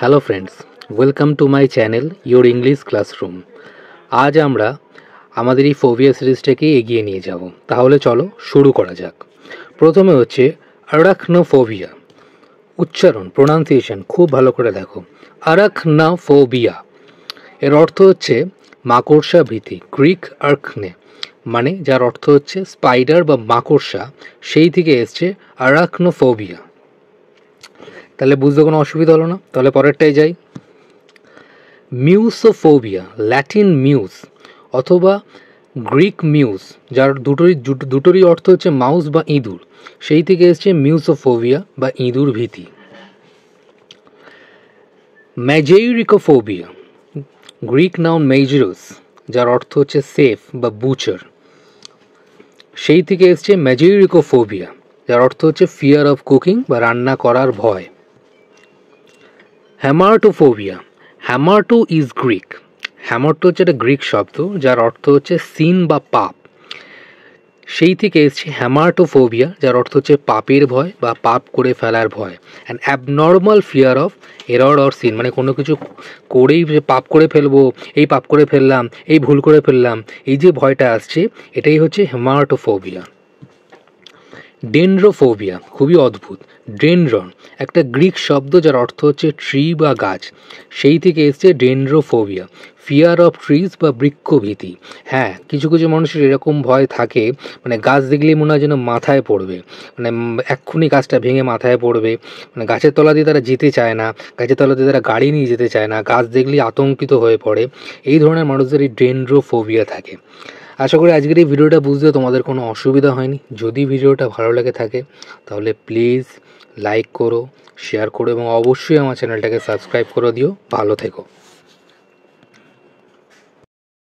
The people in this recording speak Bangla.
Hello friends, welcome to my channel your English classroom. আজ আমরা আমাদের এই ফোবিয়া সিরিজটাকে এগিয়ে নিয়ে যাব। তাহলে চলো শুরু করা যাক। প্রথমে হচ্ছে আরাকনোফোবিয়া। উচ্চারণ, প্রোনাউন্সিয়েশন খুব ভালো করে দেখো। আরাকনোফোবিয়া এর অর্থ হচ্ছে মাকড়সা ভীতি। গ্রিক আর্কনে মানে যার অর্থ হচ্ছে স্পাইডার বা মাকড়সা, সেই থেকে এসছে আরাকনোফোবিয়া। তাহলে বুঝতে কোনো অসুবিধা হলো না। তাহলে পরেরটাই যাই। মিউসোফোবিয়া, ল্যাটিন মিউস অথবা গ্রিক মিউস, যার দুটোরই অর্থ হচ্ছে মাউস বা ইঁদুর, সেই থেকে এসছে মিউসোফোবিয়া বা ইঁদুর ভীতি। ম্যাজেইরিকোফোবিয়া, গ্রিক নাউন মেজরুস, যার অর্থ হচ্ছে সেফ বা বুচার, সেই থেকে এসছে ম্যাজেইরিকোফোবিয়া, যার অর্থ হচ্ছে ফিয়ার অফ কুকিং বা রান্না করার ভয়। হ্যামার্টোফোবিয়া, হ্যামার্টো ইজ গ্রিক। হ্যামার্টো হচ্ছে একটা গ্রিক শব্দ যার অর্থ হচ্ছে সিন বা পাপ, সেই থেকে এসছে হ্যামার্টোফোবিয়া, যার অর্থ হচ্ছে পাপের ভয় বা পাপ করে ফেলার ভয়। And abnormal fear of error or sin, মানে কোনো কিছু করেই পাপ করে ফেলবো, এই পাপ করে ফেললাম, এই ভুল করে ফেললাম, এই যে ভয়টা আসছে, এটাই হচ্ছে হ্যামার্টোফোবিয়া। ডেনড্রোফোবিয়া, খুবই অদ্ভুত। ডেনড্রন একটা গ্রিক শব্দ যার অর্থ হচ্ছে ট্রি বা গাছ, সেই থেকে এসছে ডেনড্রোফোবিয়া, ফিয়ার অফ ট্রিজ বা বৃক্ষভীতি। হ্যাঁ, কিছু কিছু মানুষের এরকম ভয় থাকে, মানে গাছ দেখলেই মনে হয় যেন মাথায় পড়বে, মানে এক্ষুনি গাছটা ভেঙে মাথায় পড়বে, মানে গাছের তলা দিয়ে তারা যেতে চায় না, গাছের তলা দিয়ে তারা গাড়ি নিয়ে যেতে চায় না, গাছ দেখলেই আতঙ্কিত হয়ে পড়ে। এই ধরনের মানুষদের এই ডেনড্রোফোবিয়া থাকে। আশা করি আজকের এই ভিডিওটা বুঝতে তোমাদের কোনো অসুবিধা হয়নি। যদি ভিডিওটা ভালো লেগে থাকে তাহলে প্লিজ লাইক করো, শেয়ার করো এবং অবশ্যই আমার চ্যানেলটাকে সাবস্ক্রাইব করে দিও। ভালো থেকো।